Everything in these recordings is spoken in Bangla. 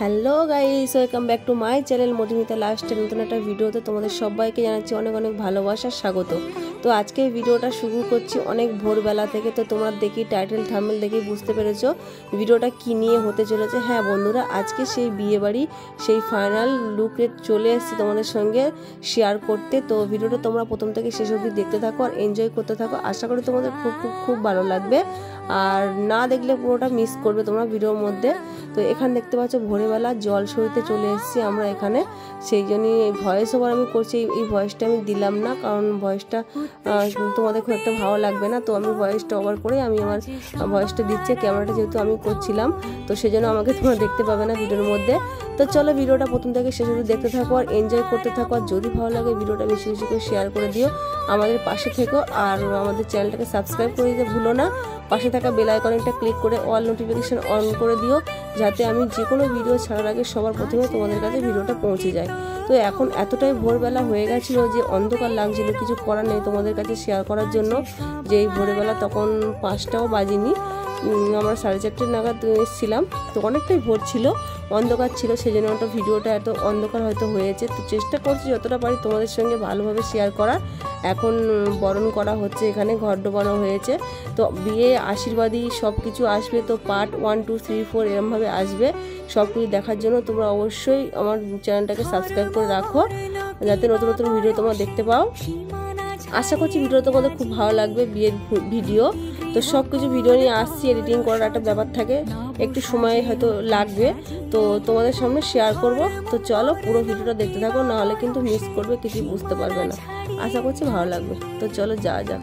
Hello guys, welcome back to my channel Madhumita lifestyle. নতুন একটা ভিডিওতে তোমাদের সবাইকে জানাচ্ছি অনেক অনেক ভালোবাসার স্বাগত। তো আজকে ভিডিওটা শুরু করছি অনেক ভোরবেলা থেকে। তো তোমরা দেখি টাইটেল থাম্বনেল দেখে বুঝতে পেরেছো ভিডিওটা কী নিয়ে হতে চলেছে। হ্যাঁ বন্ধুরা, আজকে সেই বিয়েবাড়ি সেই ফাইনাল লুকে চলে এসেছি তোমাদের সঙ্গে শেয়ার করতে। তো ভিডিওটা তোমরা প্রথম থেকে শেষ অবধি দেখতে থাকো আর এনজয় করতে থাকো। আশা করি তোমাদের খুব খুব খুব ভালো লাগবে, আর না দেখলে পুরোটা মিস করবে তোমরা ভিডিওর মধ্যে। তো এখানে দেখতে পাচ্ছ ভোরবেলা জল সইতে চলে এসেছি আমরা এখানে, সেই জন্যই ভয়েস ওভার আমি করছি। এই ভয়েসটা আমি দিলাম না, কারণ ভয়েসটা তোমাদের খুব একটা ভালো লাগবে না। তো আমি ভয়েসটা ওভার করে আমি আমার ভয়েসটা দিচ্ছি, ক্যামেরাটা যেহেতু আমি করছিলাম তো সেজন্য আমাকে তোমরা দেখতে পাবে না ভিডিওর মধ্যে। তো চলো ভিডিওটা প্রথম থেকে শেষ অবধি দেখতে থাকো আর এনজয় করতে থাকো। আর যদি ভালো লাগে ভিডিওটা বেশি বেশি করে শেয়ার করে দিও, আমাদের পাশে থেকো আর আমাদের চ্যানেলটাকে সাবস্ক্রাইব করে দিতে ভুলো না। পাশে থাকা বেল আইকনটা ক্লিক করে অল নোটিফিকেশন অন করে দিও, যাতে আমি যে কোনো ভিডিও ছাড়ার আগে সবার প্রথমে তোমাদের কাছে ভিডিওটা পৌঁছে যায়। তো এখন এতটাই ভোরবেলা হয়ে গেছিলো যে অন্ধকার লাগছিল, কিছু করার নেই তোমাদের কাছে শেয়ার করার জন্য যে এই ভোরবেলা তখন 5টাও বাজিনি, আমরা 4:30 নাগাদ এসেছিলাম। তো অনেকটাই ভোর ছিল, অন্ধকার ছিল, সেই জন্য ওটা ভিডিওটা এত অন্ধকার হয়তো হয়েছে। তো চেষ্টা করছি যতটা পারি তোমাদের সঙ্গে ভালোভাবে শেয়ার করার। এখন বরণ করা হচ্ছে, এখানে ঘর ডোবানো হয়েছে। তো বিয়ে আশীর্বাদী সব কিছু আসবে, তো পার্ট 1, 2, 3, 4 এরমভাবে আসবে। সব কিছু দেখার জন্য তোমরা অবশ্যই আমার চ্যানেলটাকে সাবস্ক্রাইব করে রাখো, যাতে নতুন নতুন ভিডিও তোমরা দেখতে পাও। আশা করছি ভিডিও তোমাদের খুব ভালো লাগবে, বিয়ের ভিডিও। তো সব কিছু ভিডিও নিয়ে আসছি, এডিটিং করার একটা ব্যাপার থাকে, একটু সময় হয়তো লাগবে, তো তোমাদের সামনে শেয়ার করব। তো চলো পুরো ভিডিওটা দেখতে থাকো, নাহলে কিন্তু মিস করবে, কিছু বুঝতে পারবে না। আশা করছি ভালো লাগবে। তো চলো যাওয়া যাক।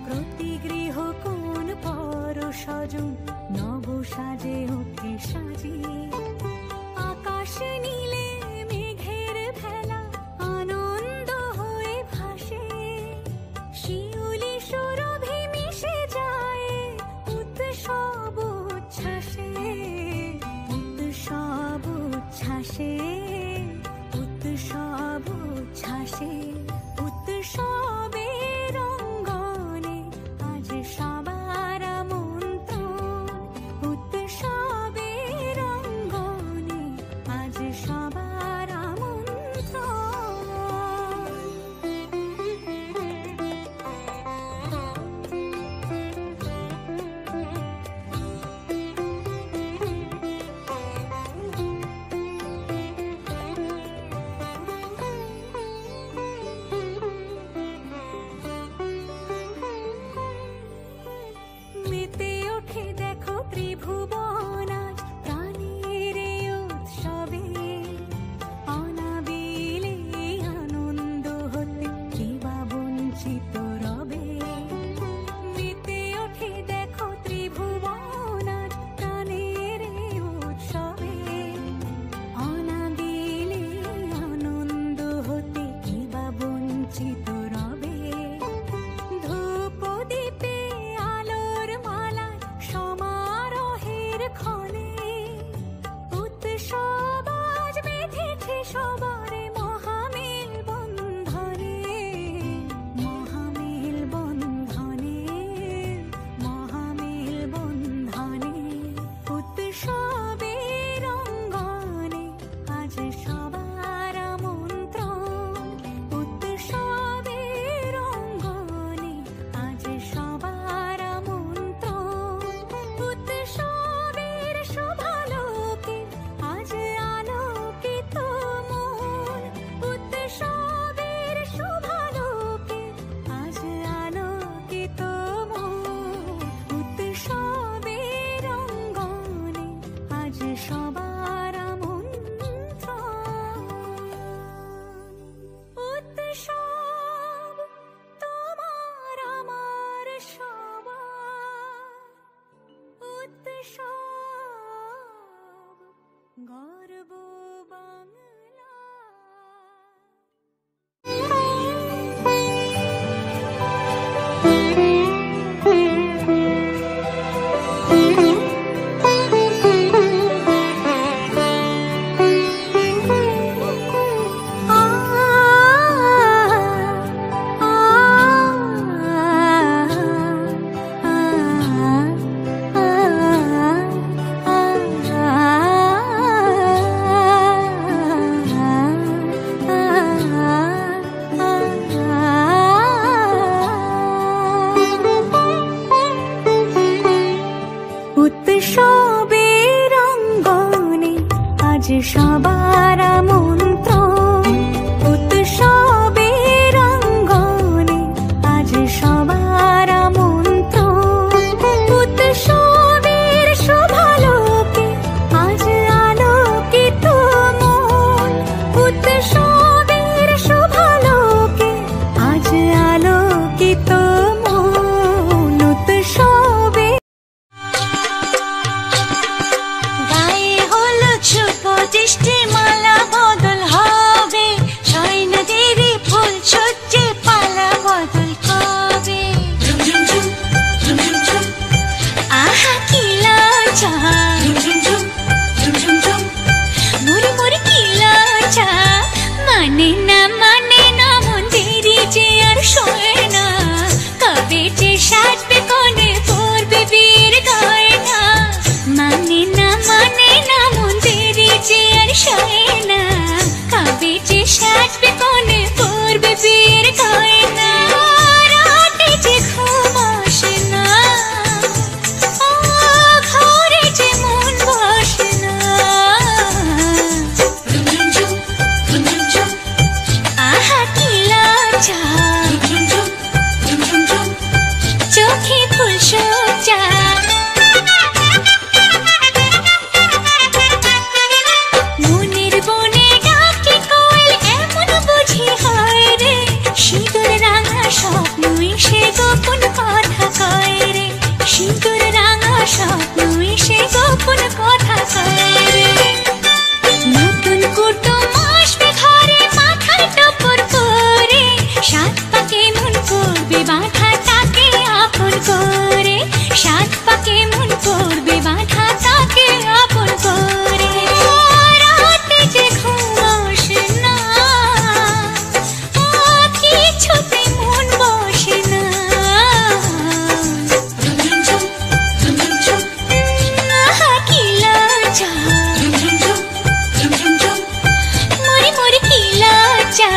আজ সবার আমন্ত্রণ উৎসবের অঙ্গনে, আজ সবার আমন্ত্রণ উৎসবের শোভালোকে, আজ আলোকিত মন উৎসবের শোভালোকে, আজ আলোকিত মন উৎসবে। গায়ে হলুদ শুভ দৃষ্টি মালা বদল হবে, সৈন্যদেরই ফুল সজ্জে পালা বদল কবে। আহা কি লজ্জা, মুড়ি মুড়ি কি লজ্জা, মানে না মন্দিরে যে আর শোয় না, কবে যে সাজবে কোণে পরবে বীর গয়না। মানে না মন্দিরে যে আর শোয় না, কবে যে সাজবে কোণে পরবে বীর গয়না। রাতে যে ঘুম আসে না, ঘরে যে মন বসে না। আহা কি লজ্জা, চোখে ফুল সজ্জা। মনের বনে ডাকে কোয়েল এমন বুঝি হয় রে, সিঁদুর রাঙা স্বপ্ন এসে গোপন কথা কয় রে, সিঁদুর রাঙা স্বপ্ন এসে গোপন কথা কয় রে। নতুন কুটুম আসবে ঘরে মাথায় টপর করে, সাত পাকে মন করবে বাঁধা তাকে আপন করে, সাত পাকে মন করবে বাঁধা তাকে আপন করে। রাতে যে ঘুম আসে না, কিছুতে মন বসে না। আহা কি লজ্জা, মুড়ি মুড়ি কি লজ্জা।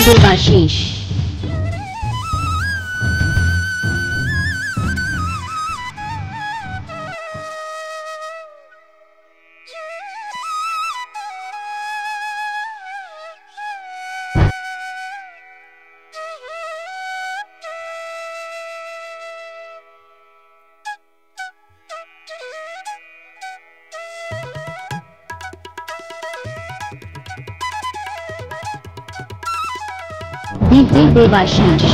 দেবাশিস দেবাশিস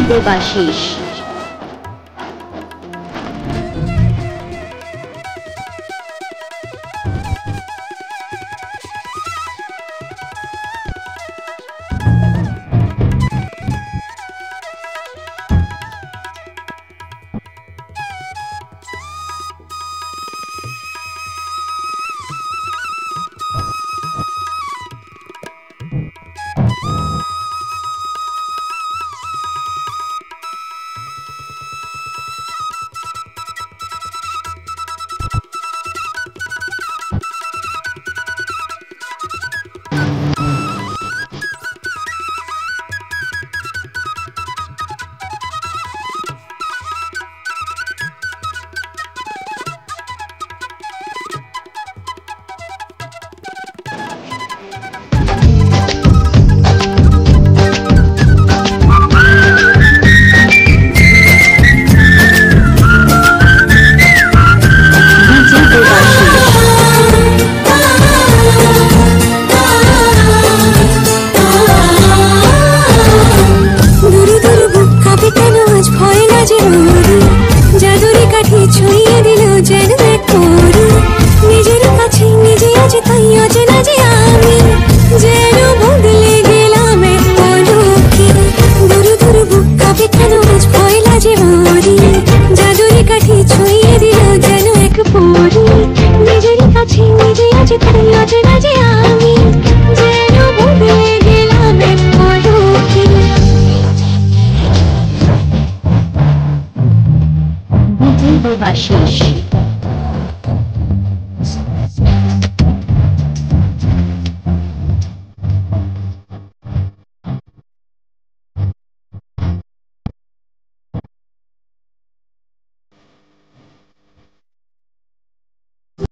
দেবাশিস